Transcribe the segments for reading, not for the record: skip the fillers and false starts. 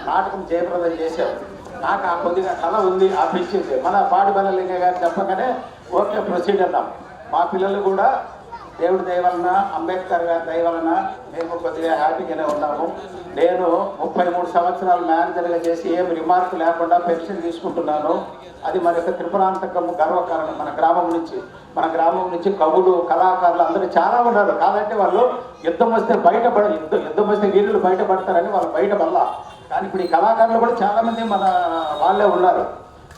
నాటకం జయప్రదం చేశారు. నాకు ఆ కొద్దిగా కళ ఉంది, ఆ పిచ్చింది. మన పాడిబల్లలింగ గారు చెప్పగానే ఓకే ప్రొసీడ్ అన్నాం. మా పిల్లలు కూడా దేవుడి దయ వలన, అంబేద్కర్ గారి దయ వలన మేము కొద్దిగా హ్యాపీగానే ఉన్నాము. నేను 33 సంవత్సరాలు మేనేజర్గా చేసి ఏం రిమార్క్ లేకుండా పెన్షన్ తీసుకుంటున్నాను. అది మన యొక్క త్రిపురాంతకం గర్వకారణం. మన గ్రామం నుంచి కవులు, కళాకారులు అందరూ చాలా ఉన్నారు. కాదంటే వాళ్ళు యుద్ధం వస్తే యుద్ధం వస్తే వీరులు బయటపడతారని వాళ్ళు బయటపడలా. కానీ ఇప్పుడు ఈ కళాకారులు కూడా చాలామంది మన వాళ్ళే ఉన్నారు.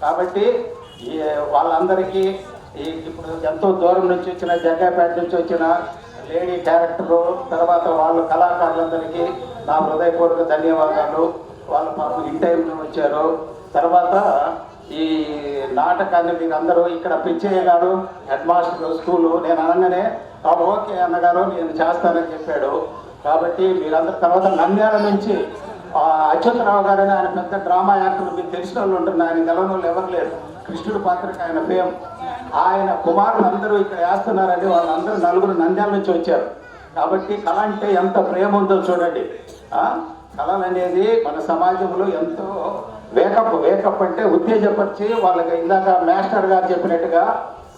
కాబట్టి వాళ్ళందరికీ ఇప్పుడు ఎంతో దూరం నుంచి వచ్చిన, జగ్గాపేట నుంచి వచ్చిన లేడీ క్యారెక్టరు, తర్వాత వాళ్ళు కళాకారులందరికీ నా హృదయపూర్వక ధన్యవాదాలు. వాళ్ళ పాపం ఇన్ టైంలో వచ్చారు. తర్వాత ఈ నాటకాన్ని మీరు అందరూ ఇక్కడ పిచ్చయ్య గారు హెడ్ మాస్టర్ స్కూలు, నేను అనగానే ఓకే అన్నగారు నేను చేస్తానని చెప్పాడు. కాబట్టి మీరందరూ తర్వాత నంద్యాల నుంచి అచ్యుతరావు గారని ఆయన పెద్ద డ్రామా యాక్టర్, మీకు తెలిసిన వాళ్ళు ఉంటుంది, ఆయన గెలవని వాళ్ళు ఎవరు లేరు. కృష్ణుడు పాత్రకి ఆయన ఫేమ్. ఆయన కుమారులు అందరూ ఇక్కడ వేస్తున్నారని వాళ్ళందరూ 4 నంద్యాల నుంచి వచ్చారు. కాబట్టి కళ అంటే ఎంత ప్రేమ ఉందో చూడండి. కళలు అనేది మన సమాజంలో ఎంతో వేకప్ అంటే ఉత్తేజపరిచి వాళ్ళకి ఇందాక మాస్టర్ గారు చెప్పినట్టుగా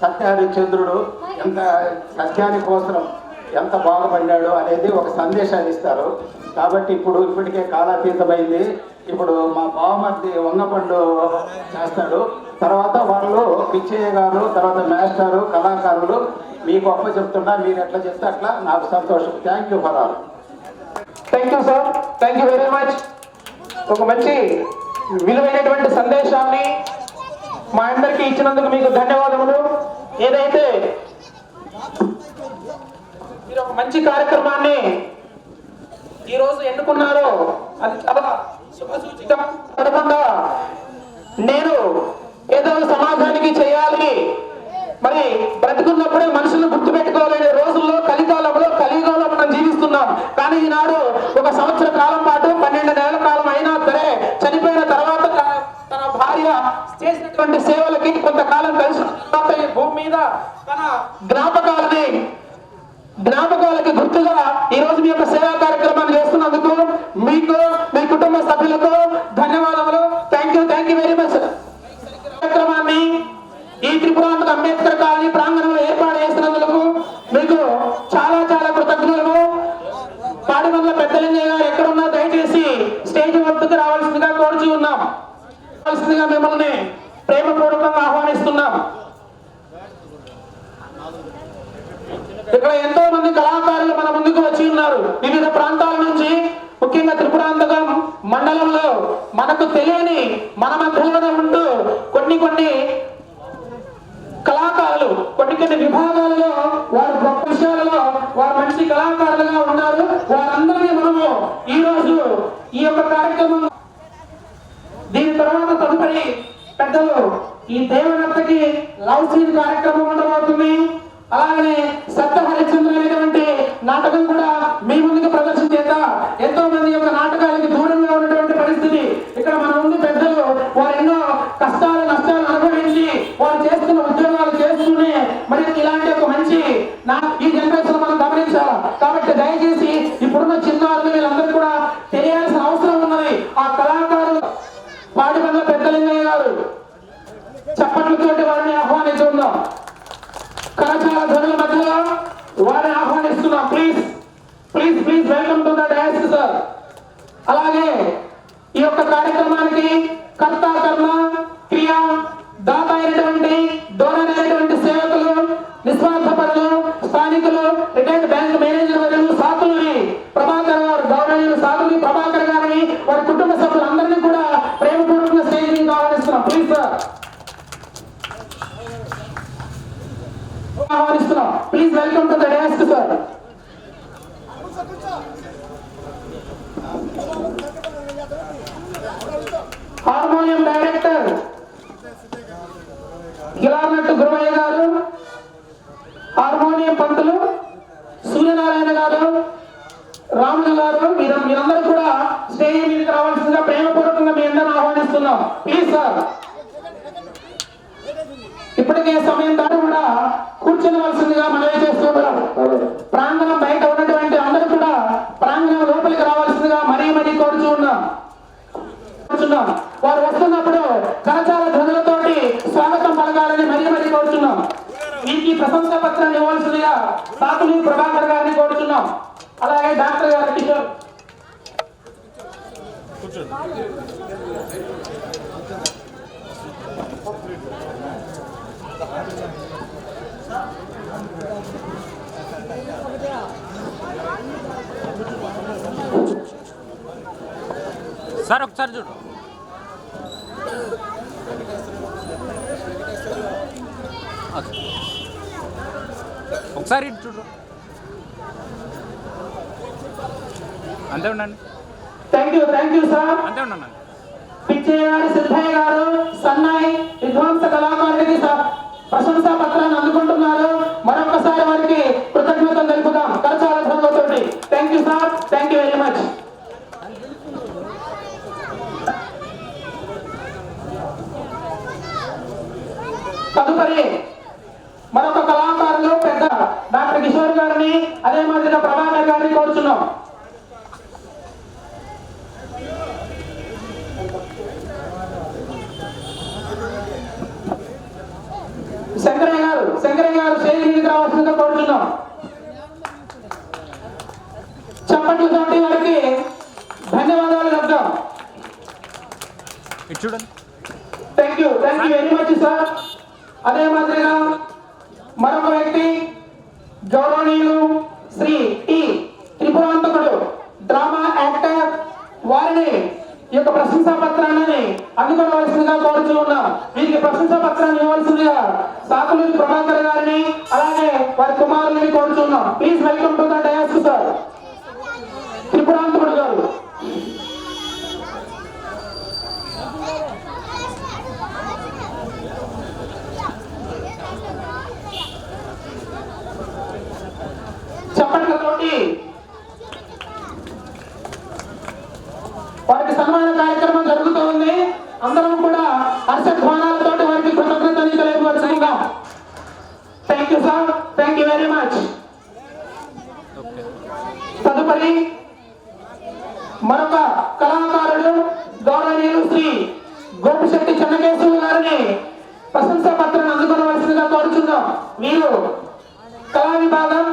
సత్యహరిశ్చంద్రుడు ఎంత సత్యాని కోసం ఎంత బాగుపడ్డాడు అనేది ఒక సందేశాన్ని ఇస్తారు. కాబట్టి ఇప్పటికే కాలాతీతమైంది. ఇప్పుడు మా బావమర్ది వంగపండు చేస్తాడు. తర్వాత వాళ్ళు పిచ్చయ్య గారు, తర్వాత మాస్టరు, కళాకారులు మీకు అప్ప చెప్తున్నా, మీరు ఎట్లా చెప్తే అట్లా నాకు సంతోషం. Thank you for all. Thank you sir, thank you very much. ఒక మంచి విలువైనటువంటి సందేశాన్ని మా అందరికీ ఇచ్చినందుకు మీకు ధన్యవాదములు. ఏదైతే మీరు ఒక మంచి కార్యక్రమాన్ని ఈరోజు ఎన్నుకున్నారో అది చాలా శుభసూచితం. కాకుండా నేను ఏదో సమాజానికి చేయాలి, మరి బ్రతుకున్నప్పుడే మనుషులను గుర్తుపెట్టుకోలేని రోజుల్లో కలికాలంలో మనం జీవిస్తున్నాం. కానీ ఈనాడు 1 సంవత్సర కాలం పాటు 12 నెలల కాలం అయినా సరే చనిపోయిన తర్వాత తన భార్య చేసినటువంటి సేవలకి కొంతకాలం కలిసి తర్వాత ఈ భూమి మీద తన జ్ఞాపకాలకి గుర్తుగా ఈ రోజు మీ యొక్క సేవా కార్యక్రమాన్ని చేస్తున్నందుకు మీకు, మీ కుటుంబ సభ్యులకు ధన్యవాదములు. Thank you very much. కార్యక్రమాన్ని ఈ త్రిపురాంతక అంబేద్కర్ కాలనీ ప్రాంగణంలో ఏర్పాటు చేసినందుకు మీకు చాలా కృతజ్ఞతలు. పాడిబండ్ల పెద్దలింగయ్య గారు ఎక్కడున్నా దయచేసి స్టేజ్ వద్దకు రావాల్సిందిగా కోరుచూ ఉన్నాం. మిమ్మల్ని ప్రేమపూర్వకంగా ఆహ్వానిస్తున్నాం. ఇక్కడ ఎంతో మంది కళాకారులు మన ముందుకు వచ్చి ఉన్నారు. వివిధ ప్రాంతాల నుంచి, ముఖ్యంగా త్రిపురాంతకం మండలంలో మనకు తెలియని మన మధ్యలోనే ఉంటూ కొన్ని కళాకారులు కొన్ని విభాగాలలో వారు గొప్ప విషయాలలో వారు మంచి కళాకారులుగా ఉన్నారు. వారందరినీ మనము ఈ రోజు ఈ యొక్క కార్యక్రమం, దీని తర్వాత తదుపరి పెద్దలు ఈ దేవనర్తకి లవ్ సీన్ కార్యక్రమం ఉండబోతుంది. అలాగనే సత్యహరిశ్చంద్ర అనేటువంటి నాటకం కూడా మీ ముందుకు ప్రదర్శన చేద్దాం. ఎంతో మంది యొక్క నాటకాలకి దూరంగా ఉన్నటువంటి పరిస్థితి. ఇక్కడ మన ముందు పెద్దలు వారు ఎన్నో కష్టాలు నష్టాలు అనుభవించి వారు చేస్తున్న ఉద్యోగాలు చేస్తూనే మరి ఇలాంటి ఒక మంచి ఈ జనరేషన్ మనం గమనించాలి. కాబట్టి దయచేసి ఇప్పుడున్న చిన్నారులు వీళ్ళందరూ కూడా తెలియాల్సిన అవసరం ఉన్నది. ఆ కళాకారులు పాడిబండ్ల పెద్దలింగయ్య గారు చప్పట్లతోటి వారిని ఆహ్వానించుకుందాం. కళాశాల ధ్వనుల మధ్యలో వారిని ఆహ్వానిస్తున్నాం. Please welcome to the dais sir. అలాగే ఈ యొక్క కార్యక్రమానికి కర్త కర్మ క్రియ దాత అయినటువంటి డోనర్ అయినటువంటి సేవకులు, నిస్వార్థపరులు, స్థానికులు, రిటైర్డ్ బ్యాంక్ మేనేజర్ వర్యులు సాతులూరి ప్రభాకర్ గారు, గౌరవనీయులు సాతులూరి ప్రభాకర్ గారిని వారి కుటుంబ సభ్యులందరినీ కూడా ప్రేమపూర్వకంగా స్టేజ్ మీద ఆహ్వానిస్తున్నాం. ప్లీజ్ సార్, ఆహ్వానిస్తున్నాం. Please welcome to the dais sir. Harmonium director Gilanattu Guravayya garu, harmonium పంతులు సూర్యనారాయణ గారు, రాములు గారు, మీరందరూ కూడా స్టేజ్ మీదకి రావాల్సిందిగా ప్రేమపూర్వకంగా మీ అందరిని ఆహ్వానిస్తున్నాం. Please sir. ఇప్పటికే సమయం దాటి కూడా కూర్చోవలసిందిగా మనవి చేస్తున్నాం. ప్రాంగణం బయట ఉన్నటువంటి అందరూ కూడా ప్రాంగణం లోపలికి రావాల్సిందిగా మరీ కోరుచూ ఉన్నాం. కోరుచున్నాం. వారు వస్తున్నప్పుడు కరచాల ధ్వనులతోటి స్వాగతం పలకాలని మరీ కోరుచున్నాం. వీరికి ప్రశంసా పత్రాన్ని ఇవ్వాల్సిందిగా సాకులు ప్రభాకర్ గారిని కోరుచున్నాం. అలాగే డాక్టర్ గారు కిషోర్ సార్ ఒకసారి చూడు. ఒకసారి ఇటు చూడు. అంతే ఉండండి. Thank you sir. అంతే ఉండండి. పిచ్చయ్య గారు, సిద్ధయ్య గారు, సన్నాయి విధ్వంస కళాకారుడికి ప్రశంసా పత్రాన్ని అందుకుంటున్నారు. మరొకసారి వారికి కృతజ్ఞతలు తెలుపుదాం కరచాల ధ్వనులతోటి. Thank you sir. Thank you very much. తదుపరి మరొక కళాకారులు పెద్ద డాక్టర్ కిషోర్ గారిని, అదే మాదిరిగా ప్రభాకర్ గారిని కోరుచున్నాం. శంకరయ్య గారు స్టేజ్ మీదకి రావాల్సిందిగా కోరుచున్నాం. చప్పట్లతోటి వారికి ధన్యవాదాలు చెప్తాం. ఇటు చూడండి. Thank you very much sir. అదే మాదిరిగా మరొక వ్యక్తి గౌరవనీయులు శ్రీ టి త్రిపురాంతకుడు, డ్రామా యాక్టర్, వారిని ఈ యొక్క ప్రశంసా పత్రాన్ని అందుకోవాల్సిందిగా కోరుచూ ఉన్నాం. వీరికి ప్రశంసా పత్రాన్ని ఇవ్వాల్సిందిగా సాకులూరి ప్రభాకర్ గారిని అలాగే వారి కుమారులని కోరుచున్నాం. Please welcome to the dais sir Tripurantakudu garu. చప్పట్లతోటి వారికి సన్మాన కార్యక్రమం జరుగుతోంది. అందరం కూడా హర్షధ్వానాలతో వారికి కృతజ్ఞతలు తెలియపరుచుకుందాం. Thank you sir. Thank you very much. తదుపరి మరొక కళాకారుడు గౌరవనీయులు శ్రీ గోపిశెట్టి చెన్నకేశవ గారిని ప్రశంసా పత్రాన్ని అందుకోవలసిందిగా కోరుచున్నాం. వీరు కళా విభాగం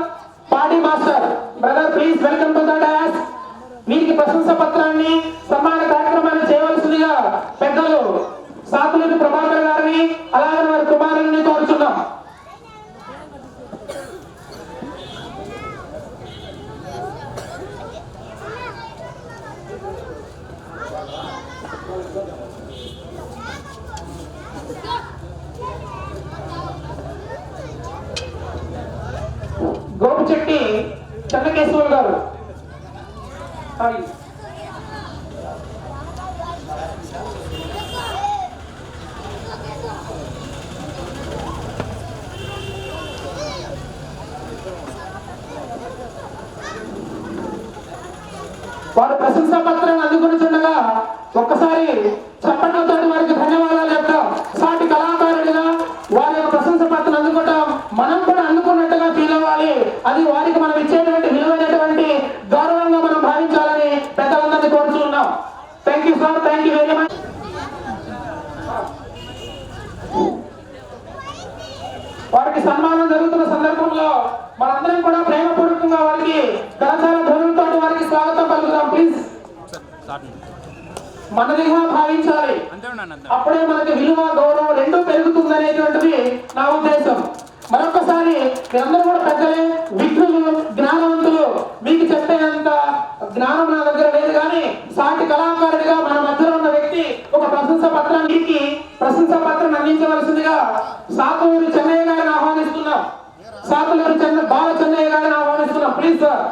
party master. Brother please welcome to the dais. వీరికి ప్రశంసా పత్రాన్ని సన్మాన కార్యక్రమాన్ని చేయవలసిందిగా పెద్దలు సాకులూరి ప్రభాకర్ గారిని అలాగే వారి కుమారుని కోరుచున్నాం. గోపిశెట్టి చెన్నకేశవులు గారు. వారు ప్రశంసా పత్రాన్ని అందుకునిచుండగా ఒక్కసారి చప్పట్లతో వారికి ధన్యవాదాలు చెప్తాం. సాటి కళాకారుడిగా వారి యొక్క ప్రశంసా పత్రాన్ని అందుకుంటాం. మనం కూడా అందుకున్నట్టుగా ఫీల్ అవ్వాలి. అది వారికి మనం ఇచ్చేటువంటి విలువైనటువంటి గౌరవంగా మనం భావించాలని పెద్దలందరినీ కోరుతున్నాం. Thank you sir. Thank you very much. వారికి సన్మానం జరుగుతున్న సందర్భంలో మనందరం కూడా ప్రేమపూర్వకంగా వారికి కరచాల ధ్వనులతో వారికి స్వాగతం పలుకుదాం. ప్లీజ్ మనదిగా భావించాలి. అప్పుడే మనకి విలువ గౌరవం రెండూ పెరుగుతుంది అనేటువంటిది నా ఉద్దేశం. మరొకసారి మీరందరూ కూడా పెద్దలే, విఘ్నులు, జ్ఞానవంతులు. మీకు చెప్పేంత జ్ఞానం నా దగ్గర లేదు, కానీ సాటి కళాకారుడిగా మన మధ్యలో ఉన్న వ్యక్తి ఒక ప్రశంసా పత్రానికి ప్రశంసా పత్రం అందించవలసిందిగా సాకులూరి చెన్నయ్య గారిని ఆహ్వానిస్తున్నాం. సాకులూరి బాల చెన్నయ్య గారిని ఆహ్వానిస్తున్నాం. Please sir.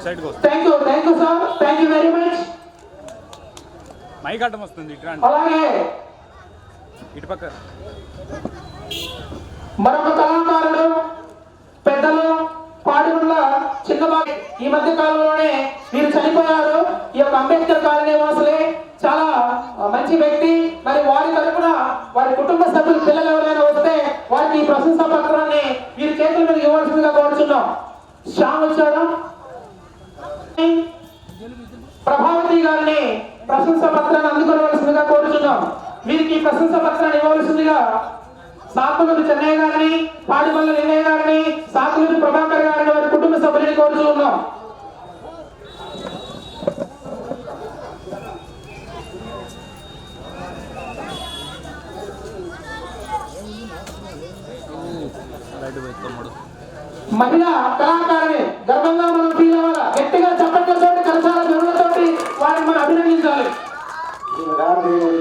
Thank you sir. Thank you very much. Mic అడ్డం వస్తుంది. అలాగే ఇటుపక్క మరొక కళాకారుడు పెద్దలు పాడిగుండ్ల చిన్నబాబు. ఈ మధ్య కాలంలోనే వీరు చనిపోయారు. ఈ యొక్క అంబేద్కర్ కాలనీ వాసులే. చాలా మంచి వ్యక్తి. వారి కుటుంబ సభ్యులు పిల్లలు ఎవరైనా వస్తే వారికి ఈ ప్రశంసా పత్రాన్ని వీరి చేతుల మీద ఇవ్వాల్సిందిగా కోరుచున్నాం. శ్యామ్ వచ్చాడు. ప్రభావతి గారిని ప్రశంసా పత్రాన్ని అందుకోవలసిందిగా కోరుచున్నాం. వీరికి ప్రశంసా పత్రాన్ని ఇవ్వవలసిందిగా సాకులూరు చెన్నయ్య గారిని, పాడిమల్ల లింగయ్య గారిని, సాకులూరు ప్రభాకర్ గారిని వారి కుటుంబ సభ్యులని కోరుచున్నాం. మహిళా కళాకారుని గర్వంగా మనం ఫీల్ అవ్వాలా. గట్టిగా చప్పట్లతోటి కరచాల జరుగులతోటి వారిని మనం అభినందించాలి.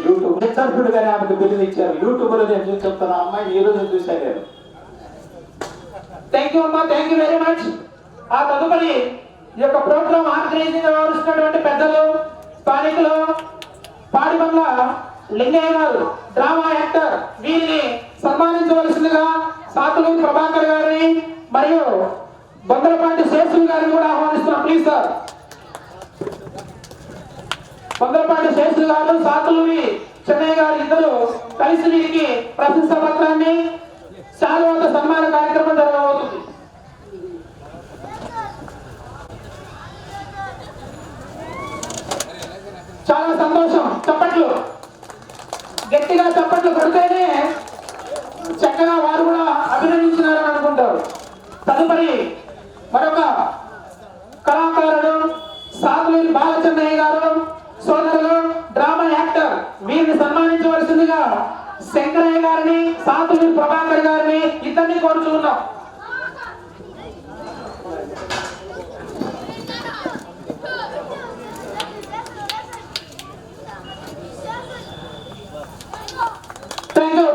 యూట్యూబ్ సభ్యుడు గానీ ఆమెకు బిల్లులు ఇచ్చారు. యూట్యూబ్ లో నేను చూసి చెప్తాను. అమ్మాయి ఈ రోజు చూశాను నేను. థ్యాంక్ యూ అమ్మా, థ్యాంక్ యూ వెరీ మచ్. ఆ తదుపరి ఈ యొక్క ప్రోగ్రామ్ ఆర్గనైజింగ్ వ్యవహరిస్తున్నటువంటి పెద్దలు, స్థానికులు, పాడిమల్ల లింగయ్య గారు డ్రామా యాక్టర్, వీరిని సన్మానించవలసిందిగా సాకులూరు ప్రభాకర్ గారిని మరియు బొందలపాటి శేషులు గారిని కూడా ఆహ్వానిస్తున్నాం. Please sir. బొందలపాటి శేషులు గారు, సాకులూరి చెన్నయ్య గారు ఇద్దరు కలిసి వీరికి ప్రశంసా పత్రాన్ని, శాలువాత సన్మాన కార్యక్రమం జరగబోతుంది. చాలా సంతోషం. చప్పట్లు గట్టిగా చప్పట్లు కొడితేనే చక్కగా వారు కూడా అభినందించినారని అనుకుంటారు. తదుపరి మరొక కళాకారుడు సాకులూరి బాలచెన్నయ్య గారు సోదరులు, డ్రామా యాక్టర్, వీరిని సన్మానించవలసిందిగా శంకరయ్య గారిని, సాకులూరి ప్రభాకర్ గారిని ఇద్దరిని కోరుచున్నాం.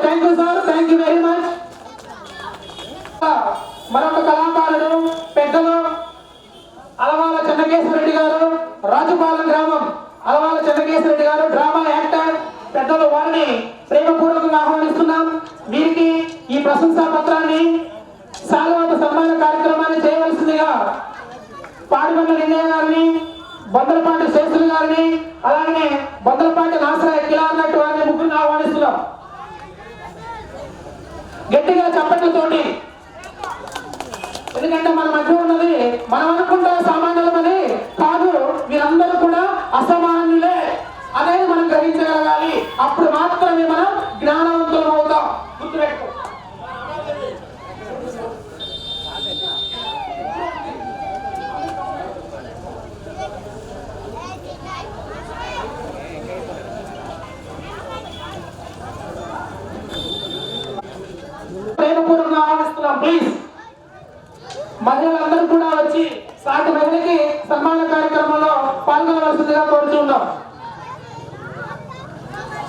Thank you sir, thank you very much. మరొక కళాకారుడు పెద్దలు అలవాల చెన్నకేశ్వరరెడ్డి గారు, రాజుపాలెం గ్రామం అలవాల చెన్నకేశ్వరరెడ్డి గారు డ్రామా యాక్టర్ పెద్దలు, వారిని ప్రేమపూర్వకంగా ఆహ్వానిస్తున్నాం. వీరికి ఈ ప్రశంసా పత్రాన్ని, శాలువాత సన్మాన కార్యక్రమాన్ని చేయవలసిందిగా పాడిమల్ల లింగయ్య గారిని, బొందలపాటి శేషులు గారిని, అలాగే బొందలపాటి నాసరాయ కిలా అన్నట్టు వారిని ముగ్గురిని ఆహ్వానిస్తున్నాం. గట్టిగా చప్పట్లతోటి. ఎందుకంటే మన మధ్య ఉన్నది మనం అనుకుంటే సామాన్యులమని కాదు, వీరందరూ కూడా అసామాన్యులే అనేది మనం గ్రహించగలగాలి. అప్పుడు మాత్రమే మనం జ్ఞానవంతులం అవుతాం. గుర్తుపెట్టుకో. ప్రేమపూర్వకంగా ఆహ్వానిస్తున్నాం. ప్లీజ్ మహిళలందరూ కూడా వచ్చి సాటి మహిళకి సన్మాన కార్యక్రమంలో పాల్గొనవలసిందిగా కోరుతున్నాం.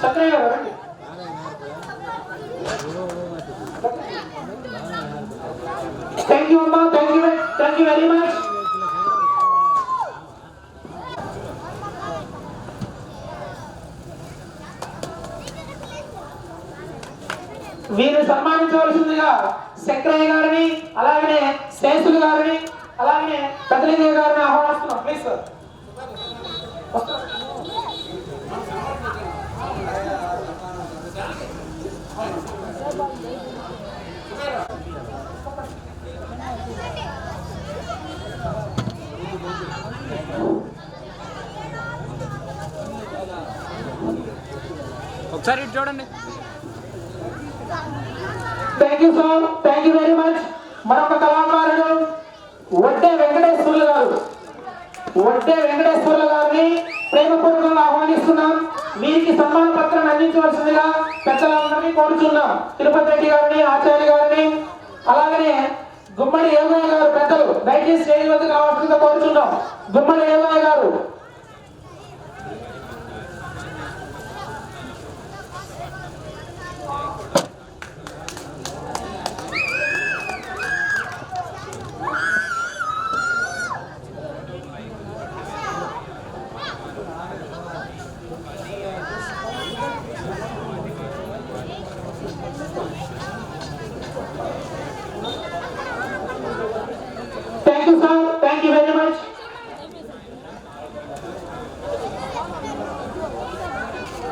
సత్రయ్య గారు రండి. థ్యాంక్ యూ అమ్మా, థ్యాంక్ యూ వెరీ మచ్. వీరిని సన్మానించవలసిందిగా శంకరయ్య గారిని, అలాగనే శేషులు గారిని, అలాగనే పెద్దలింగయ్య గారిని ఆహ్వానిస్తున్నాం. Please sir. ఒకసారి ఇటు చూడండి. Thank you sir, thank you very much. మరొక కళాకారుడు వడ్డే వెంకటేశ్వర్లు గారు, వడ్డే వెంకటేశ్వర్లు గారిని ప్రేమపూర్వకంగా ఆహ్వానిస్తున్నాం. వీరికి సన్మాన పత్రాన్ని అందించవలసిందిగా పెద్దలందరినీ కోరుచున్నాం. తిరుపతి రెడ్డి గారిని, ఆచార్య గారిని, అలాగనే గుమ్మడి ఏమయ్య గారు పెద్దలు దయచేసి స్టేజ్ వద్దకు కావాల్సిందిగా కోరుచున్నాం. గుమ్మడి ఏమయ్య గారు. Thank you sir, thank you very much.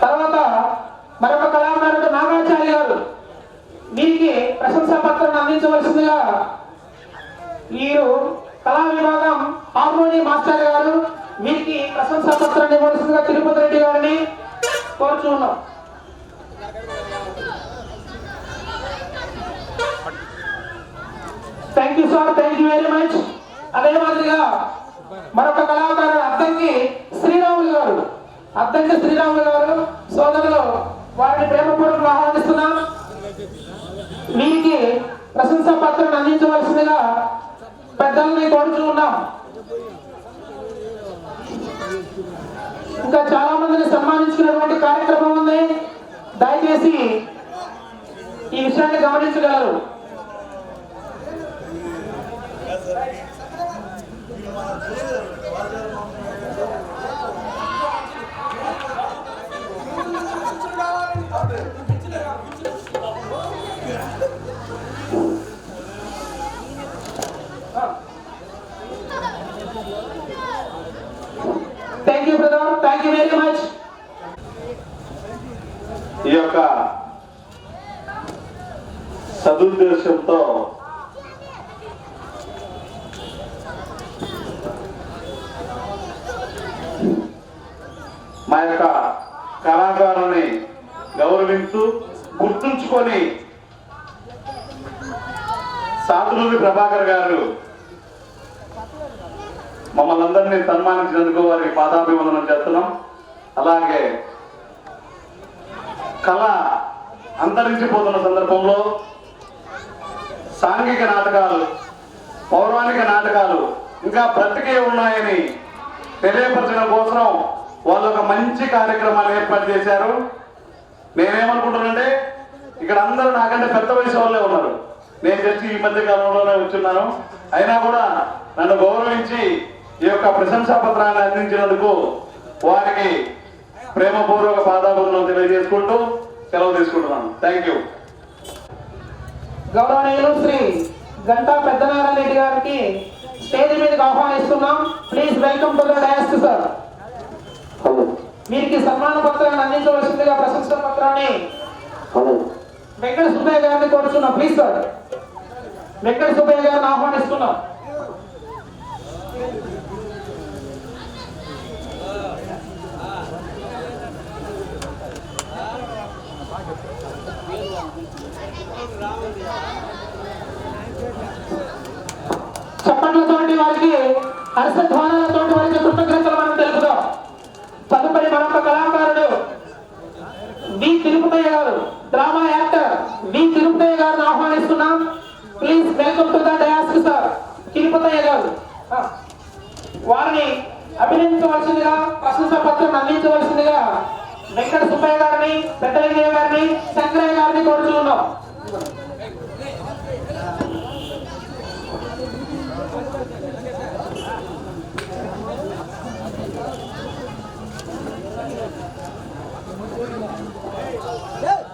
తర్వాత మరొక కళాకారుడు నాగాచార్య ప్రశంసా పత్రాన్ని అందించవలసిందిగా వీరు కళా విభాగం హార్మోనియం మాస్టర్ గారు వీరికి ప్రశంసా పత్రాన్ని ఇవ్వాల్సిందిగా తిరుపతి రెడ్డి గారిని కోరుచున్నాం. Thank you sir, thank you very much. అదే మాదిరిగా మరొక కళాకారుడు అద్దంకి శ్రీరాములు గారు సోదరులు వారిని ప్రేమపూర్వకంగా ఆహ్వానిస్తున్నాం. వీరికి ప్రశంసా పత్రాన్ని అందించవలసిందిగా పెద్దల్ని కోరుచూ ఉన్నాం. ఇంకా చాలా మందిని సన్మానించుకున్నటువంటి కార్యక్రమం ఉంది. దయచేసి ఈ విషయాన్ని గమనించగలరు. Thank you brother, thank you very much. ఈ యొక్క సదుద్దేశంతో మా యొక్క కళాకారుని గౌరవించు గుర్తుంచుకొని సాతులూరి ప్రభాకర్ గారు మమ్మల్ని అందరినీ సన్మానించినందుకు వారికి పాదాభివందనం చేస్తున్నాం. అలాగే కళ అంతరించిపోతున్న సందర్భంలో సాంఘిక నాటకాలు, పౌరాణిక నాటకాలు ఇంకా బ్రతికే ఉన్నాయని తెలియపరచడం కోసం వాళ్ళు ఒక మంచి కార్యక్రమాన్ని ఏర్పాటు చేశారు. నేనేమనుకుంటున్నానంటే ఇక్కడ అందరూ నాకంటే పెద్ద వయసు వాళ్ళే ఉన్నారు. నేను తెచ్చి ఈ మధ్య కాలంలోనే వచ్చున్నాను. అయినా కూడా నన్ను గౌరవించి ఈ యొక్క ప్రశంసా పత్రాన్ని అందించినందుకు వారికి ప్రేమపూర్వక పాదాభివందనం తెలియజేసుకుంటూ సెలవు తీసుకుంటున్నాను. Thank you. గౌరవనీయులు శ్రీ గంటా పెద్దనారాయణ రెడ్డి గారికి స్టేజ్ మీదకి ఆహ్వానిస్తున్నాం. Please welcome to the dais sir. వీరికి సన్మాన పత్రాన్ని అందించవలసిందిగా ప్రశంసా పత్రాన్ని వెంకట సుబ్బయ్య గారిని కోరుతున్నాం. ప్లీజ్ సార్, వెంకట సుబ్బయ్య గారిని ఆహ్వానిస్తున్నాం. చప్పట్లతోటి వారికి హర్షధ్వానాలతోటి వారికి కృతజ్ఞతలు మనం తెలుపుదాం. తదుపరి మరొక కళాకారుడు వి తిరుపతయ్య గారు, డ్రామా యాక్టర్ వి తిరుపతయ్య గారిని ఆహ్వానిస్తున్నాం. Please welcome to the dais sir. Tirupathaiah గారు వారిని అభినందించవలసిందిగా, ప్రశంసా పత్రం అందించవలసిందిగా వెంకట సుబ్బయ్య గారిని, పెద్దలింగయ్య గారిని, శంకరయ్య గారిని కోరుతున్నాం.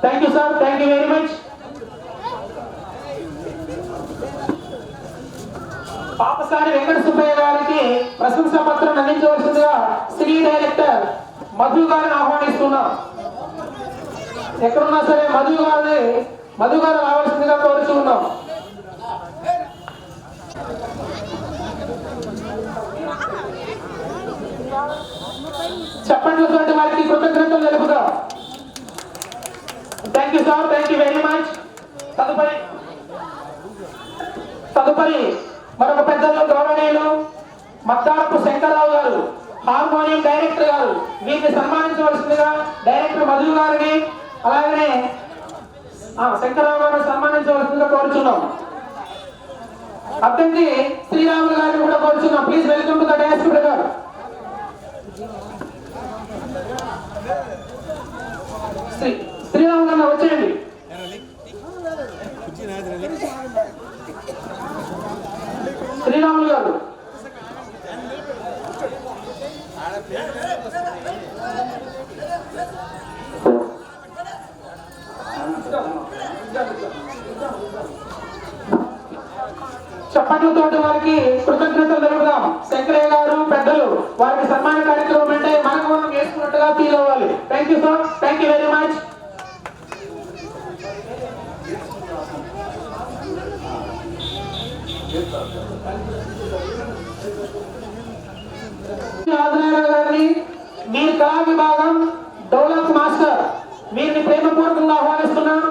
Thank you sir, thank you very much. Papasari Venkata Subbayya గారికి ప్రశంసా పత్రం అందించవలసిందిగా శ్రీ డైరెక్టర్ మధు గారిని ఆహ్వానిస్తున్నాం. ఎక్కడున్నా సరే మధు గారు రావాల్సిందిగా కోరుతున్నాం. చెప్పండి వారికి కృతజ్ఞతలు తెలుపుదాం. Thank you sir, thank you very much. తదుపరి మరొక పెద్దలు గౌరవనీయులు మద్దారపు శంకర్రావు గారు, హార్మోనియం డైరెక్టర్ గారు. వీరిని సన్మానించవలసిందిగా డైరెక్టర్ మధు గారిని, అలాగనే శంకర్రావు గారిని సన్మానించవలసిందిగా కోరుచున్నాం. అద్దంకి శ్రీరాములు గారిని కూడా కోరుచున్నాం. Please welcome to the dais brother. Sriramulu గారు వచ్చేయండి. శ్రీరాములు గారు చప్పట్లతోటి వారికి కృతజ్ఞతలు తెలుపుదాం. శంకరయ్య గారు పెద్దలు వారికి సన్మాన కార్యక్రమం అంటే మనకు మనం చేసుకున్నట్టుగా ఫీల్ అవ్వాలి. Thank you sir, thank you very much. మీరు కళా విభాగం డెవలప్ మాస్టర్ వీరిని ప్రేమపూర్వకంగా ఆహ్వానిస్తున్నాం.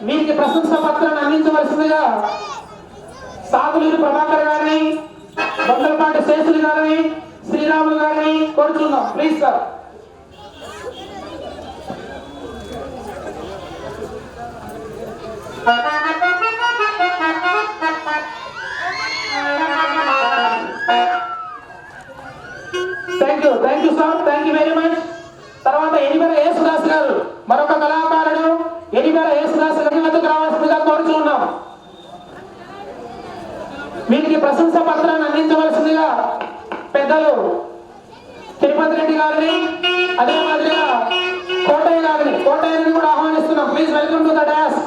వీరికి ప్రశంసా పత్రాన్ని అందించవలసిందిగా సాగులూరు ప్రభాకర్ గారిని, బందలపాటి శేషులు గారిని, శ్రీరాములు గారిని కోరుతున్నాం. Please sir. Thank you sir, thank you very much. తర్వాత ఎనిబెల యేసుదాస్ గారు మరొక కళాకారుడు ఎనిబెల యేసుదాస్ గారి వద్దకు రావాల్సిందిగా కోరుచున్నాం. వీరికి ప్రశంసా పత్రాన్ని అందించవలసిందిగా పెద్దలు తిరుపతి రెడ్డి గారిని, అదే మాదిరిగా కోటయ్యని కూడా ఆహ్వానిస్తున్నాం. Please welcome to the DOS.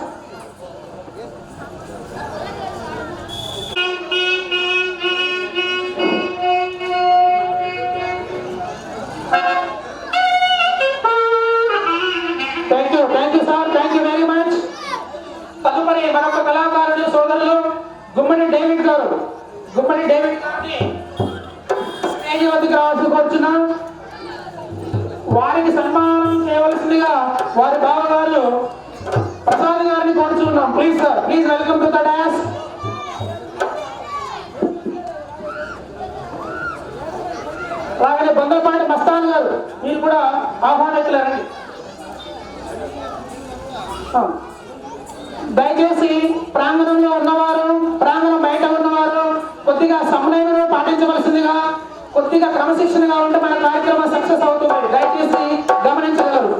Thank you sir, thank you very much. తదుపరి మరొక కళాకారుడు సోదరులు గుమ్మడి డేవిడ్ గారు. గుమ్మడి డేవిడ్ గారిని స్టేజ్ వద్దకు రావాల్సి కోరుచున్నాం. వారికి సన్మానం చేయవలసిందిగా వారి బావగారు ప్రసాద్ గారిని కోరుచున్నాం. Please sir, please welcome to the DOS. అలాగే బందలపాటి మస్తాన్ గారు, మీరు కూడా ఆహ్వానితులారండి. దయచేసి ప్రాంగణంలో ఉన్నవారు, ప్రాంగణం బయట ఉన్నవారు కొద్దిగా సమన్వయం పాటించవలసిందిగా, కొద్దిగా క్రమశిక్షణగా ఉంటే మన కార్యక్రమం సక్సెస్ అవుతుంది. దయచేసి గమనించగలరు.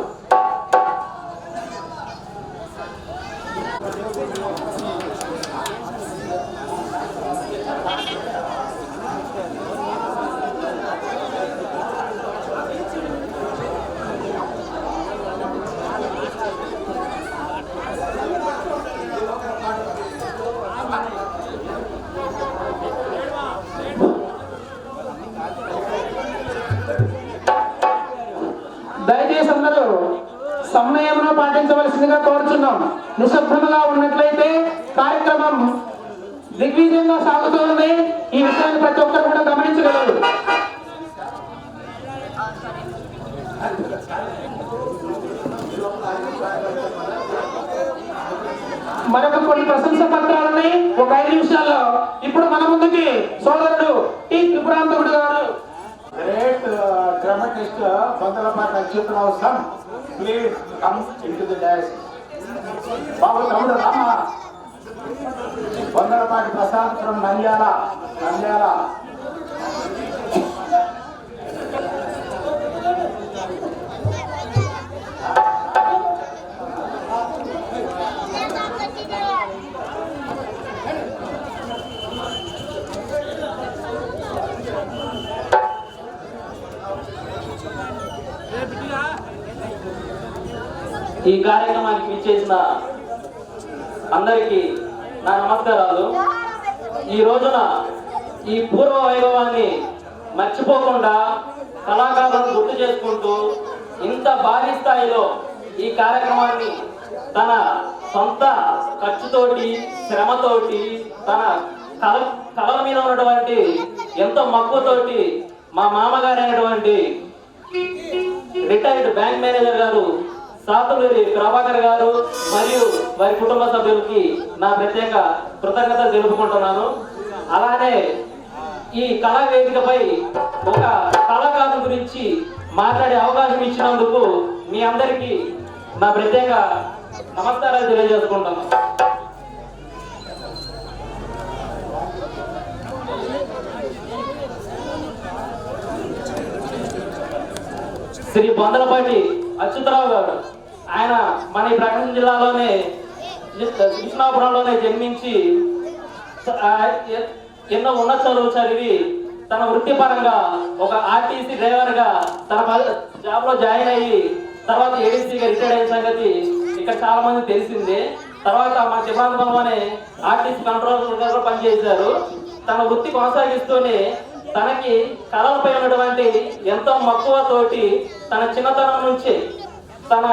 దయచేసి అందరూ సమన్వయంలో పాటించవలసిందిగా కోరుచున్నాం. నిశ్శబ్దంగా ఉన్నట్లయితే కార్యక్రమం దిగ్విజయంగా సాగుతుంది. ఈ విషయాన్ని ప్రతి ఒక్కరు కూడా గమనించగలరు. మరొక కొన్ని ప్రశంసా పత్రాలని ఒక 5 నిమిషాల్లో. ఇప్పుడు మన ముందుకి సోదరుడు T Tripurantakudu garu, great dramatist Bandalapati Achyutarao son, please come into the dais. బాబు తమ్ముడు రామ. బందలపాటి ప్రసాద్ ఫ్రమ్ నంద్యాల. ఈ కార్యక్రమానికి విచ్చేసిన అందరికీ నా నమస్కారాలు. ఈ రోజున ఈ పూర్వ వైభవాన్ని మర్చిపోకుండా కళాకారులను గుర్తు చేసుకుంటూ ఇంత భారీ స్థాయిలో ఈ కార్యక్రమాన్ని తన సొంత ఖర్చుతోటి, శ్రమతోటి, తన కళల మీద ఉన్నటువంటి ఎంతో మక్కువతోటి మా మామగారు అయినటువంటి రిటైర్డ్ బ్యాంక్ మేనేజర్ గారు సాతులూరి ప్రభాకర్ గారు మరియు వారి కుటుంబ సభ్యులకి నా ప్రత్యేక కృతజ్ఞతలు తెలుపుకుంటున్నాను. అలానే ఈ కళా వేదికపై ఒక కళాకారుల గురించి మాట్లాడే అవకాశం ఇచ్చినందుకు మీ అందరికీ నా ప్రత్యేక నమస్కారాలు తెలియజేసుకుంటాను. శ్రీ బందలపాటి అచ్యుతరావు గారు, ఆయన మన ఈ ప్రకాశం జిల్లాలోనే కృష్ణాపురంలోనే జన్మించి ఎన్నో ఉన్నత చదువులు చదివి తన వృత్తిపరంగా ఒక ఆర్టీసీ డ్రైవర్గా తన జాబ్లో జాయిన్ అయ్యి తర్వాత ఏడీసీగా రిటైర్డ్ అయిన సంగతి ఇక్కడ చాలా మంది తెలిసిందే. తర్వాత మా తిరువనంతపురంలోనే ఆర్టీసీ కంట్రోలర్గా పనిచేశారు. తన వృత్తి కొనసాగిస్తూనే తనకి కళలపై ఉన్నటువంటి ఎంతో మక్కువతోటి తన చిన్నతనం నుంచి తన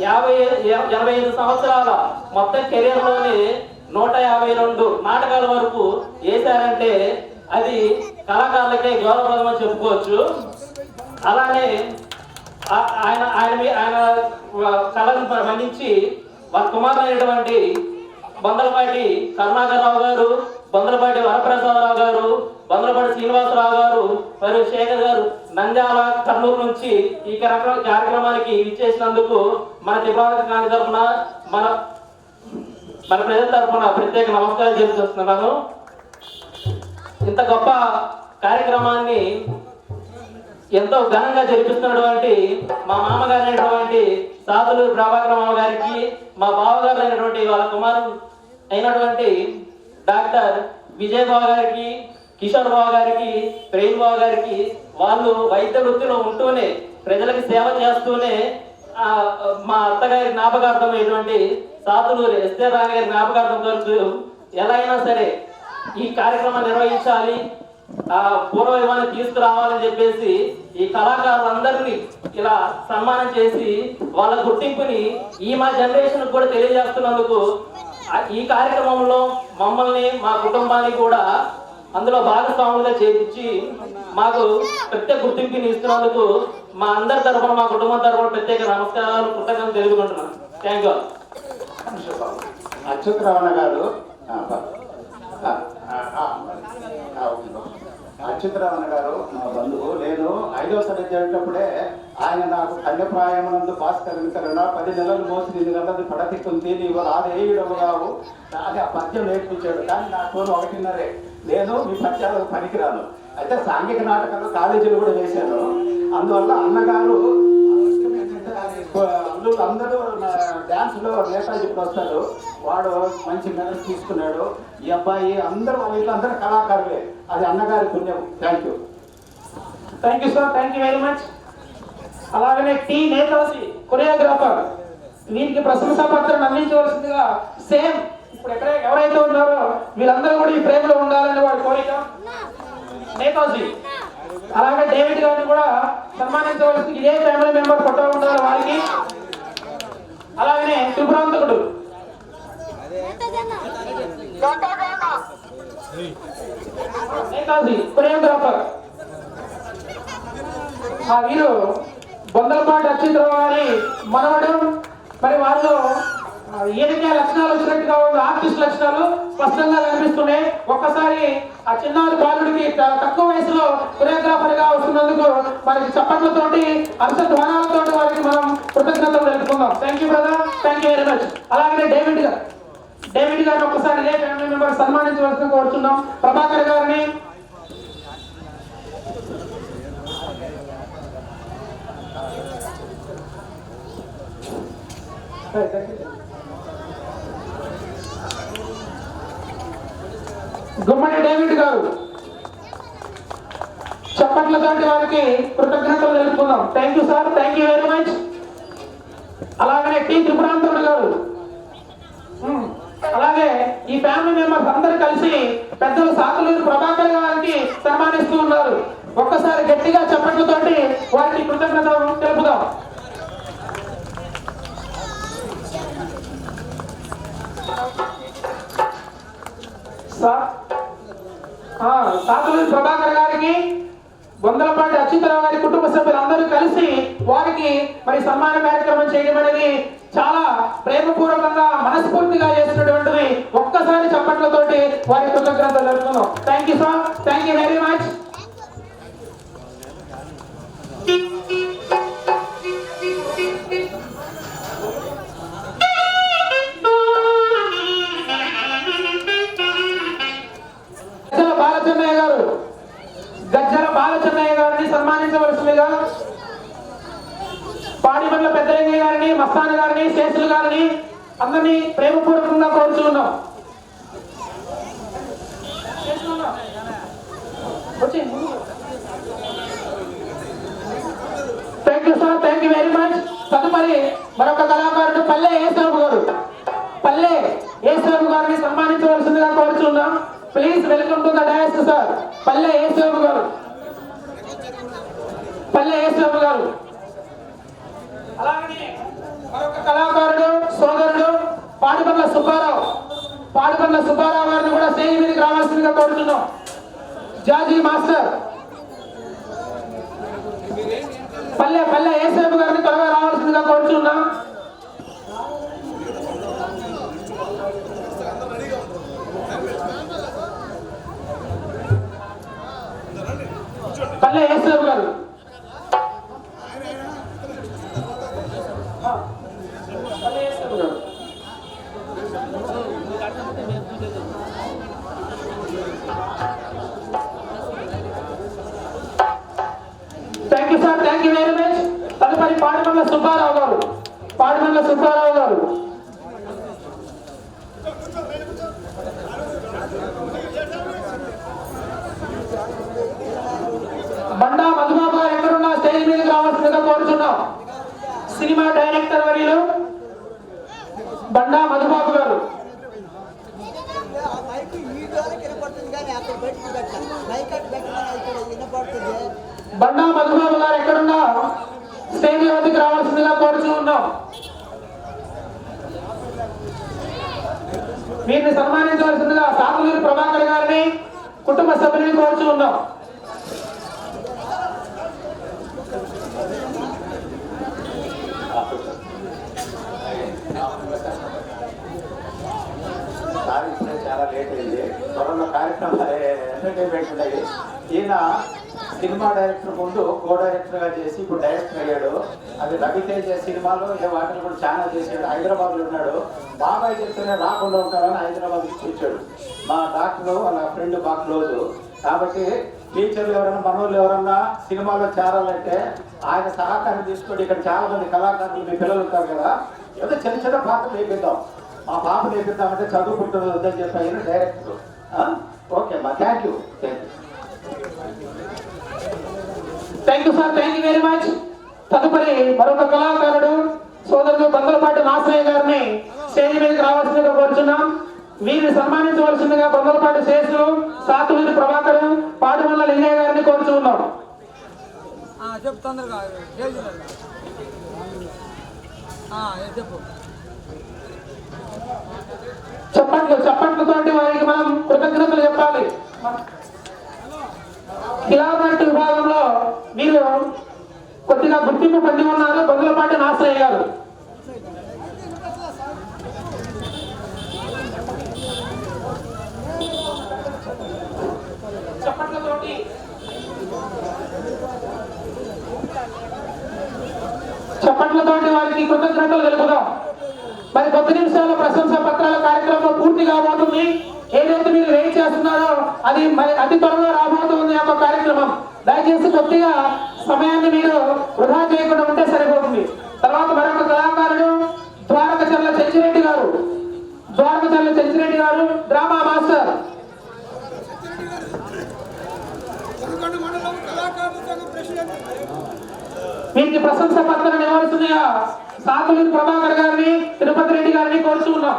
85 సంవత్సరాల మొత్తం కెరీర్లోనే 152 నాటకాల వరకు వేశారంటే అది కళాకారులకే గౌరవప్రదమని చెప్పుకోవచ్చు. అలానే ఆయన కళను మన్నించి వాళ్ళ కుమారులైనటువంటి బొందలపాటి కరుణాకరరావు గారు, బొందలపాటి వరప్రసాదరావు గారు, బొందలపాటి శ్రీనివాసరావు గారు మరియు శేఖర్ గారు నంద్యాల, కర్నూలు నుంచి ఈ కార్యక్రమానికి విచ్చేసినందుకు మన త్రిపురాంధ్ర తరఫున మన ప్రజల తరఫున ప్రత్యేక నమస్కారం చెప్తున్నాను. ఇంత గొప్ప కార్యక్రమాన్ని ఎంతో ఘనంగా జరిపిస్తున్నటువంటి మా మామగారు అయినటువంటి సాతులూరు ప్రభాకర్ మామ గారికి, మా బావగారు అయినటువంటి వాళ్ళ కుమారు అయినటువంటి డాక్టర్ విజయ్ బావ గారికి, కిషోర్ బావ గారికి, ప్రేమ్ బావ గారికి, వాళ్ళు వైద్య వృత్తిలో ఉంటూనే ప్రజలకు సేవ చేస్తూనే మా అత్తగారి జ్ఞాపకార్థం అయినటువంటి సాతులూరు ఎస్టే రాణి గారి జ్ఞాపకార్థం కొరకు ఎలా అయినా సరే ఈ కార్యక్రమం నిర్వహించాలి, పూర్వవిమాన్ని తీసుకురావాలని చెప్పేసి ఈ కళాకారులందరినీ ఇలా సన్మానం చేసి వాళ్ళ గుర్తింపుని ఈ మా జనరేషన్ కూడా తెలియజేస్తున్నందుకు ఈ కార్యక్రమంలో మమ్మల్ని, మా కుటుంబాన్ని కూడా అందులో భాగస్వాములుగా చేర్చి మాకు ప్రత్యేక గుర్తింపుని ఇస్తున్నందుకు మా అందరి తరఫున, మా కుటుంబం తరఫున ప్రత్యేక నమస్కారాలు, కృతజ్ఞతలు తెలుపుకుంటున్నాను. Thank you. అచ్యుతరావణ గారు, అచ్యుతరావణ గారు నా బంధువు. నేను 5వ తరగతి చదివేటప్పుడే ఆయన నాకు కన్యప్రాయమునందు భాస్కరణ 10 నెలలు మోసి 8 గంటది పడతిక్కుంది, నీవు రాదేయుడము కావు అని ఆ పద్యం నేర్పించాడు. కానీ నా ఫోన్ 1:30. నేను మీ పద్యాలకు పనికిరాను. అయితే సాంఘిక నాటకాలు కాలేజీలు కూడా వేశాను. అందువల్ల అన్నగారు అందరూ డ్యాన్స్లో నేతాజీ ఇప్పుడు వస్తాడు, వాడు మంచి మెడల్ తీసుకున్నాడు. ఈ అబ్బాయి అందరూ వీళ్ళందరూ కళాకారులే, అది అన్నగారి పుణ్యం. Thank you. Thank you sir, thank you very much. అలాగనే టీ నేతాజీ కొరియోగ్రాఫర్, వీరికి ప్రశంసా పత్రం అందించవలసిందిగా సేమ్ ఇప్పుడు ఎవరైతే ఉన్నారో వీళ్ళందరూ కూడా ఈ ప్రేమలో ఉండాలని వాడి కోరిక. నేతాజీ అలాగే డేవిడ్ గారిని కూడా సన్మానించవలసింది. ఇదే ఫ్యామిలీ మెంబర్ ఫోటో ఉండాలి వారికి. అలాగనే త్రిపురాంతకుడు నేతాజీ కొరియోగ్రాఫర్, వీరు బొందలపాటి అచ్యుతరావు గారి మనవడు. మరి వాళ్ళు ఏదైతే లక్షణాలు వచ్చినట్టుగా ఉంది, ఆర్టిస్ట్ లక్షణాలు స్పష్టంగా కనిపిస్తున్నాయి. ఒక్కసారి ఆ చిన్నారి బాలుడికి తక్కువ వయసులో కొరియోగ్రాఫర్ గా వస్తున్నందుకు వారికి చప్పట్లతోటి, హర్షధ్వానాలతోటి వారికి మనం కృతజ్ఞతలు తెలుపుకుందాం. Thank you brother, thank you very much. అలాగే డేవిడ్ గారిని ఒక్కసారి ఇదే ఫ్యామిలీ మెంబర్ సన్మానించవలసిందిగా కోరుతున్నాం. ప్రభాకర్ గారిని, గుమ్మడి డేవిడ్ గారు చప్పట్లతోటి వారికి కృతజ్ఞతలు తెలుపుకుందాం. Thank you sir, thank you very much. అలాగనే టీ త్రిపురాంతకుడు గారు, అలాగే ఈ ఫ్యామిలీ మెంబర్స్ అందరూ కలిసి పెద్దలు సాతులూరు ప్రభాకర్ గారికి సన్మానిస్తూ ఉన్నారు. ఒక్కసారి గట్టిగా చప్పట్లతోటి వారికి కృతజ్ఞతలు తెలుపుదాం. సాతులూరు ప్రభాకర్ గారికి, బొందలపాటి అచ్యుతరావు గారి కుటుంబ సభ్యులందరూ కలిసి వారికి మరి సన్మాన కార్యక్రమం చేయడం అనేది చాలా ప్రేమపూర్వకంగా, మనస్ఫూర్తిగా చేస్తున్నటువంటిది. ఒక్కసారి చప్పట్లతోటి వారి కృతజ్ఞతలు తెలుపుతున్నాం. Thank you sir, thank you very much. Gajjala Balachannayya గారిని సన్మానించవలసిందిగా పాడిబండ్ల పెద్దలింగయ్య గారిని, మస్తాన్ గారిని, శేషులు గారిని అందరినీ ప్రేమపూర్వకంగా కోరుతున్నాం. Thank you sir, thank you very much. తదుపరి మరొక కళాకారుడు పల్లె యేసుబాబు గారిని సన్మానించవలసిందిగా కోరుతున్నాం. Please welcome to the dais sir. పల్లె యేసుబాబు గారు. అలాగే మరొక కళాకారుడు సోదరుడు పాడిబండ్ల సుబ్బారావు గారిని కూడా స్టేజ్ మీదకి రావాల్సిందిగా కోరుతున్నాం. జాజీ మాస్టర్ పల్లె ఏసేపు గారిని త్వరగా రావాల్సిందిగా కోరుచున్నాం. పల్లె ఏసేపు గారు. పల్లె ఏసేపు గారు. Thank you sir, thank you very much. తదుపరి పాడిమండ్ల సుబ్బారావు గారు. పాడిమండ్ల సుబ్బారావు గారు. బండా మధుబాబు గారు ఎక్కడున్నా స్టేజ్ మీదకి రావాల్సిందిగా కోరుచున్నాం. సినిమా డైరెక్టర్ వర్యులు బండా మధుబాబు గారు. బండా మధుబాబు గారు ఎక్కడున్నా స్టేజ్ వద్దకు రావాల్సిందిగా కోరుచూ ఉన్నాం. వీరిని సన్మానించవలసిందిగా సాకులూరి ప్రభాకర్ గారిని కుటుంబ సభ్యులని కోరుచూ ఉన్నాం. చాలా లేట్ అయింది. త్వరలో కార్యక్రమం ఎంటర్టైన్మెంట్ ఉన్నాయి. ఈయన సినిమా డైరెక్టర్ ముందు కో డైరెక్టర్ గా చేసి ఇప్పుడు డైరెక్టర్ అయ్యాడు. అది రవితేజ సినిమాలో ఏ వాటిని కూడా చాలా చేసాడు. హైదరాబాద్ లో ఉన్నాడు. బాబాయ్ చెప్తేనే రాకుండా ఉంటారని హైదరాబాద్ తీసుకొచ్చాడు. మా డాక్టర్ వాళ్ళ ఫ్రెండ్ బాగా క్లోజ్ కాబట్టి టీచర్లు ఎవరైనా మనోళ్ళు ఎవరన్నా సినిమాలో చేరాలంటే ఆయన సహకారం తీసుకోండి. ఇక్కడ చాలా మంది కళాకారులు మీ పిల్లలు ఉంటారు కదా, ఏదో చిన్న చిన్న పాత్రలు నేర్పిద్దాం. మా పాప నేర్పిద్దామంటే చదువుకుంటుంది వద్దని చెప్పి ఆయన డైరెక్టర్. ఓకే అమ్మా, thank you. Thank you sir, thank you very much. తదుపరి మరొక కళాకారుడు సోదరుడు బందలపాటి నాసయ్య గారిని స్టేజ్ మీదకి రావాల్సిందిగా కోరుచున్నాం. వీరిని సన్మానించవలసిందిగా బందలపాటి శేషు, సాతులూరి ప్రభాకర్, పాడుమల్ల లింగయ్య గారిని కోరుచున్నాం. చప్పట్లతోటి వారికి మనం కృతజ్ఞతలు చెప్పాలి. కిలాబట్ విభాగంలో వీరు కొద్దిగా గుర్తింపు పొంది ఉన్నారు. బందులపాటి నాసయ్య గారు. చప్పట్లతోటి వారికి కృతజ్ఞతలు తెలుపుదాం. మరి కొద్ది నిమిషాల ప్రశంసా పత్రాల కార్యక్రమం పూర్తి కాబోతుంది. ఏదైతే మీరు వెయిట్ చేస్తున్నారో అది మరి అతి త్వరలో రాబోతుంది యొక్క కార్యక్రమం. దయచేసి కొద్దిగా సమయాన్ని మీరు వృధా చేయకుండా ఉంటే సరిపోతుంది. తర్వాత మరొక కళాకారుడు ద్వారకచర్ల చెంచిరెడ్డి గారు. ద్వారకచర్ల చెంచిరెడ్డి గారు డ్రామా మాస్టర్. వీరికి ప్రశంసా పత్రాలు ఇవ్వాల్సిందిగా సాకులూరి ప్రభాకర్ గారిని, తిరుపతి రెడ్డి గారిని కోరుతూ ఉన్నాం.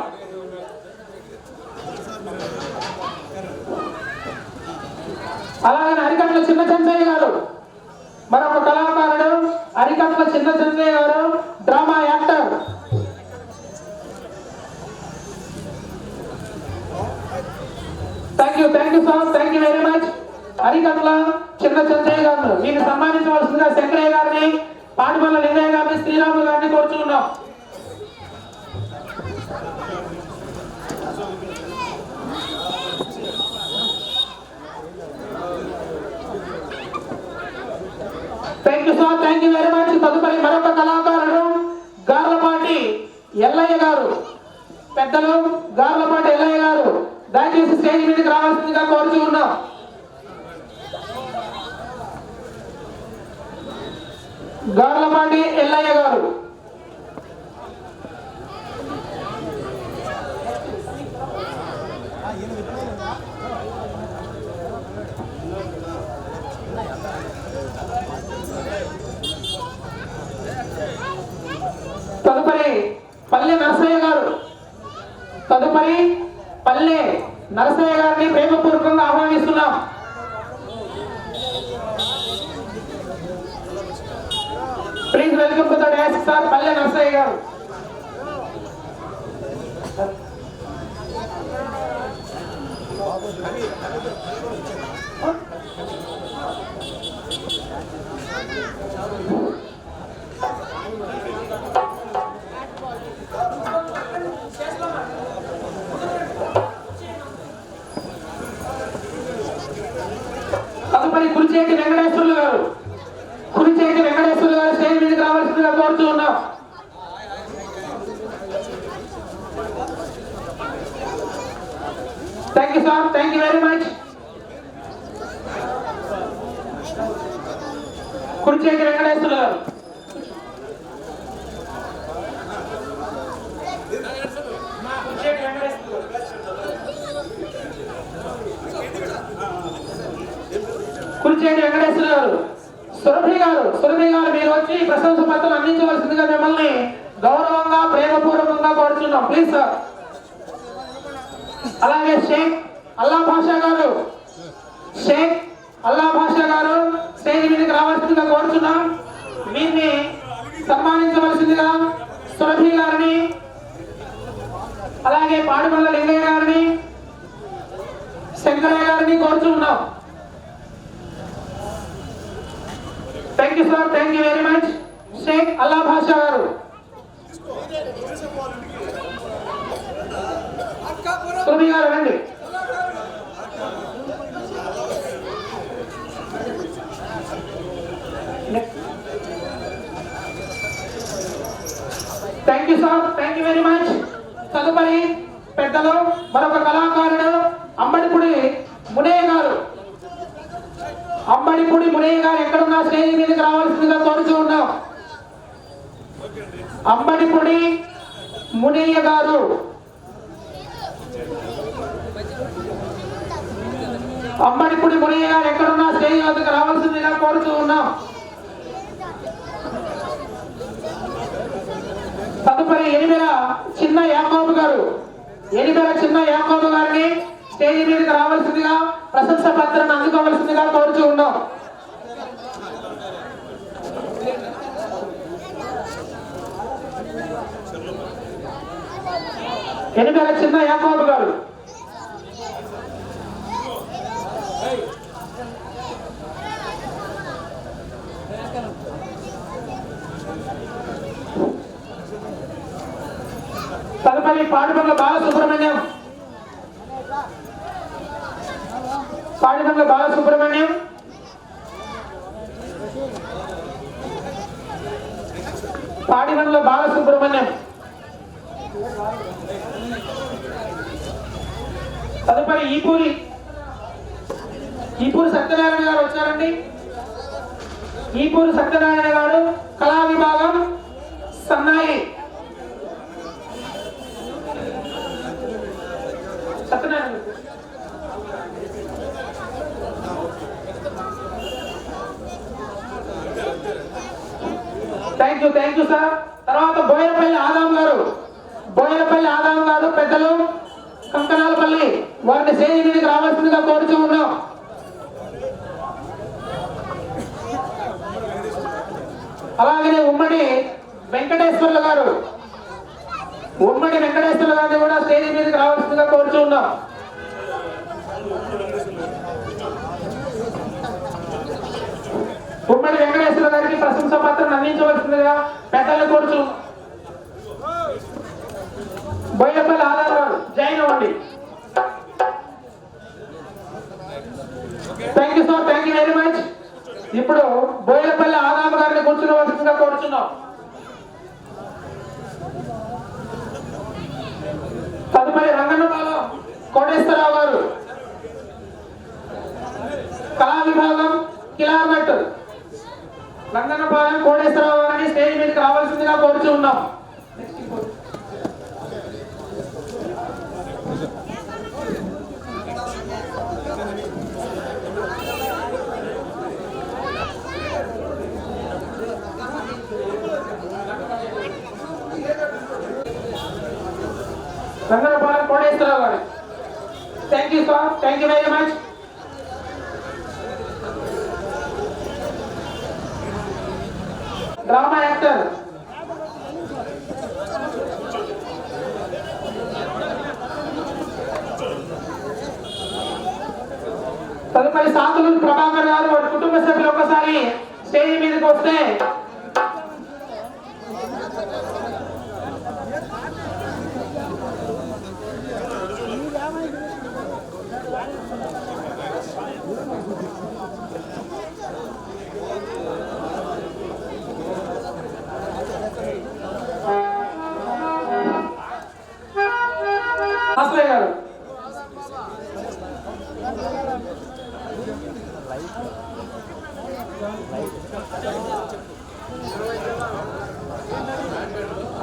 అలాగే అరికట్ల చిన్న చెంచయ్య గారు మరొక కళాకారుడు. అరికట్ల చిన్న చెంచయ్య గారు drama actor. Thank you sir, thank you very much. Arikatla చిన్న చెంచయ్య గారు వీరిని సన్మానించవలసిందిగా శంకరయ్య గారిని, పాటిమల్ల లింగయ్య గారిని, శ్రీరాములు గారిని కోరుచున్నాం. Thank you sir, thank you very much. తదుపరి మరొక కళాకారుడు గార్లపాటి ఎల్లయ్య గారు. పెద్దలు గార్లపాటి ఎల్లయ్య గారు దయచేసి స్టేజ్ మీదకి రావాల్సిందిగా కోరుచూ ఉన్నాం. గార్లపాటి ఎల్లయ్య గారు. తదుపరి పల్లె నరసయ్య గారు. పల్లె నరసయ్య గారిని ప్రేమపూర్వకంగా ఆహ్వానిస్తున్నాం. Please welcome to the dais sir పల్లె నరసయ్య గారు. కురిచేటి వెంకటేశ్వర్లు గారు స్టేజ్ మీదకి రావాల్సిందిగా కోరుతూ ఉన్నాం. Thank you sir, thank you very much. Kuricheti Venkateswarlu garu. Kuricheti Venkateswara గారు. సురభి గారు మీరు వచ్చి ప్రశంస పత్రాలు అందించవలసిందిగా మిమ్మల్ని గౌరవంగా ప్రేమపూర్వకంగా కోరుతున్నాం. Please sir. అలాగే షేక్ అల్లా భాషా గారు స్టేజ్ మీదకి రావాల్సిందిగా కోరుతున్నాం. వీరిని సన్మానించవలసిందిగా సురభి గారిని, అలాగే పాడిమల్ల లింగయ్య గారిని, శంకరయ్య గారిని కోరుతున్నాం. Thank you sir, thank you very much. Sheikh Alla Basha garu. Surabhi garu రండి. Thank you sir, thank you very much. తదుపరి పెద్దలు మరొక కళాకారుడు అంబడిపూడి మునయ్య గారు. ఎక్కడున్నా స్టేజ్ మీదకి రావాల్సిందిగా కోరుతూ ఉన్నాం. అంబడిపూడి మునయ్య గారు. ఎక్కడున్నా స్టేజ్ వద్దకు రావాల్సిందిగా కోరుతూ ఉన్నాం. తదుపరి ఎనిమిర చిన్న యాకోబు గారిని స్టేజ్ మీదకి రావాల్సిందిగా ప్రశంస పత్రాన్ని అందుకోవాల్సిందిగా కోరుతూ ఉన్నాం. ఎనిమిర చిన్న యాకోబు గారు. తదుపరి పాడిబండ్ల బాలసుబ్రహ్మణ్యం. తదుపరి ఈపూరి సత్యనారాయణ గారు వచ్చారండి. ఈపూరి సత్యనారాయణ గారు కళా విభాగం సన్నాయి. Satyanarayana thank you sir. తర్వాత బోయపల్లి ఆదాం గారు పెద్దలు కంకనాలపల్లి వారిని స్టేజ్ మీదకి రావాల్సిందిగా కోరుతూ ఉన్నాం. అలాగే ఉమ్మడి వెంకటేశ్వర్లు గారిని కూడా స్టేజ్ మీదకి రావాల్సిందిగా కోరుతూ ఉన్నాం. ఉమ్మడి వెంకటేశ్వర గారికి ప్రశంసా పత్రం అందించవలసిందిగా పెద్దలు కోరుచు. బోయపల్లి ఆధార్ గారు జాయిన్ అవ్వండి. Thank you sir, thank you very much. ఇప్పుడు బోయపల్లి ఆదాం గారిని కూర్చుకోవాల్సిందిగా కోరుచున్నాం. తదుపరి రంగన్నపాలెం కోటేశ్వరరావు గారు కళా విభాగం కిలార్నట్. రంగన్నపాలెం కోటేశ్వరరావు గారిని స్టేజ్ మీదకి రావాల్సిందిగా కోరుచూ ఉన్నాం. రంగన్నపాలెం కోటేశ్వరరావు గారు. Thank you sir, thank you very much. Drama actor తదుపరి సాతులు ప్రభాకర్ గారు వారి కుటుంబ సభ్యులు ఒక్కసారి స్టేజ్ మీదకి వస్తే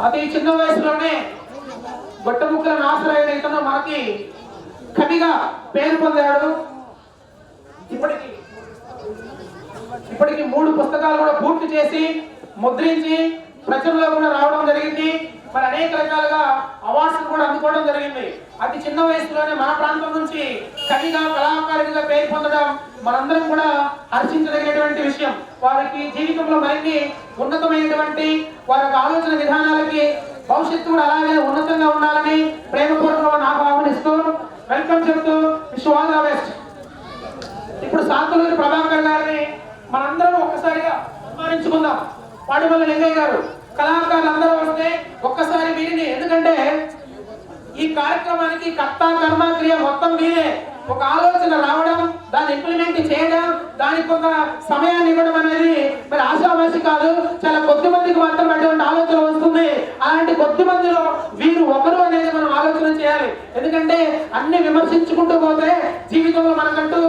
అతి చిన్న వయసులోనే గొట్టముక్కల నాసులైన ఇతను మనకి కవిగా పేరు పొందాడు. ఇప్పటికి 3 పుస్తకాలు కూడా పూర్తి చేసి ముద్రించి ప్రచురణలో కూడా రావడం జరిగింది. మరి అనేక రకాలుగా అవార్డ్స్ కూడా అందుకోవడం జరిగింది. అతి చిన్న వయసులోనే మన ప్రాంతం నుంచి కవిగా కళాకారుడిగా పేరు పొందడం మనందరం కూడా హర్షించదగినటువంటి విషయం. వారికి జీవితంలో మరిన్ని ఉన్నతమైనటువంటి వారి ఆలోచన విధానాలకి భవిష్యత్తు కూడా అలాగే ఉన్నతంగా ఉండాలని ప్రేమపూర్వకంగా నాకు ఆహ్వానిస్తూ వెల్కమ్ చెప్తూ విష్ ఆల్ ది బెస్ట్. ఇప్పుడు సాతులూరి ప్రభాకర్ గారిని మనందరం ఒక్కసారిగా సన్మానించుకుందాం. పాడిమల్లి లింగయ్య గారు కళాకారులు అందరూ వస్తే ఒక్కసారి వీరిని, ఎందుకంటే ఈ కార్యక్రమానికి కర్త కర్మ క్రియ మొత్తం మీరే. ఒక ఆలోచన రావడం, దాన్ని ఇంప్లిమెంట్ చేయడం, దానికి కొంత సమయాన్ని ఇవ్వడం అనేది మరి ఆశావాసి కాదు. చాలా కొద్ది మందికి మాత్రం అటువంటి ఆలోచన వస్తుంది. అలాంటి కొద్ది మందిలో వీరు ఒకరు అనేది మనం ఆలోచన చేయాలి. ఎందుకంటే అన్ని విమర్శించుకుంటూ పోతే జీవితంలో మనకంటూ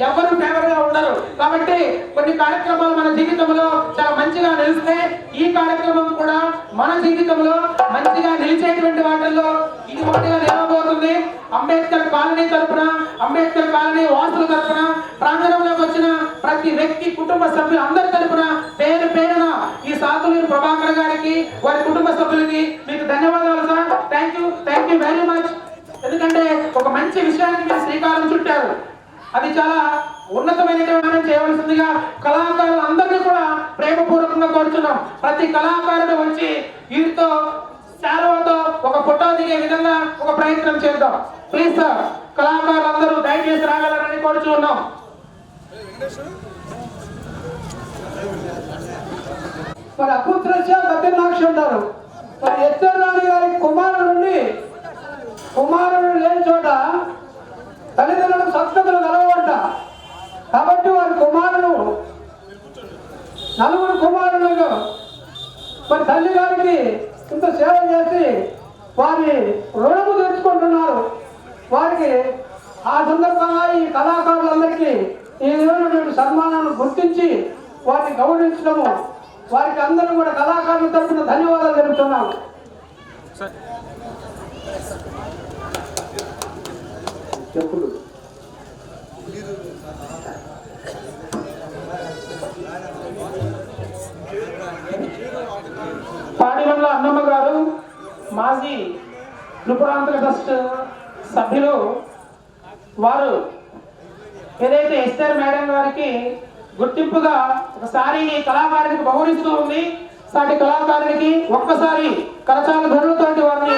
ఎవరు ఫేవర్ గా ఉండరు. కాబట్టి కొన్ని కార్యక్రమాలు మన జీవితంలో చాలా మంచిగా నిలిస్తే ఈ కార్యక్రమం కూడా మన జీవితంలో మంచిగా నిలిచేటువంటి వాటిల్లో ఇది ఒకటిగా నిలవబోతుంది. అంబేద్కర్ కాలనీ తరపున, అంబేద్కర్ కాలనీ వాసుల తరపున, ప్రాంగణంలోకి వచ్చిన ప్రతి వ్యక్తి కుటుంబ సభ్యులు అందరి తరపున పేరు పేరున ఈ సాతులూరి ప్రభాకర్ గారికి, వారి కుటుంబ సభ్యులకి మీకు ధన్యవాదాలు sir. Thank you very much. ఎందుకంటే ఒక మంచి విషయానికి మీరు శ్రీకారం చుట్టారు. అది చాలా ఉన్నతమైనటువంటి చేయవలసిందిగా కళాకారులు అందరినీ కూడా ప్రేమపూర్వకంగా కోరుతున్నాం. ప్రతి కళాకారుడు వచ్చి వీరితో శాలువతో ఒక ఫోటో దిగే విధంగా ఒక ప్రయత్నం చేద్దాం. ప్లీజ్ సార్, కళాకారులు అందరూ దయచేసి రాగలరని కోరుచున్నాం. మరి అపుత్రస్య గతిర్నాక్షి ఉంటారు. మరి ఎత్తరాణి గారి కుమారుడు లేని చోట తల్లిదండ్రులకు సంస్కృతులు కలవంట. కాబట్టి వారి నలుగురు కుమారులు మరి తల్లి గారికి ఇంత సేవ చేసి వారి రుణము తెచ్చుకుంటున్నారు. వారికి ఆ సందర్భంగా ఈ కళాకారులందరికీ ఈ విధమైనటువంటి సన్మానాన్ని గుర్తించి వారిని గౌరవించడము, వారికి అందరూ కూడా కళాకారుల తరఫున ధన్యవాదాలు తెలుపుతున్నాను. చెప్పులు పాడివల్ల అన్నమ్మ గారు మాజీ త్రిపురాంతర ట్రస్ట్ సభ్యులు. వారు ఏదైతే ఎస్ఆర్ మేడం గారికి గుర్తింపుగా ఒకసారి ఈ కళాకారునికి బహుమతిస్తూ ఉంది. సాటి కళాకారునికి ఒక్కసారి కరచాల ధరలతోటి వారిని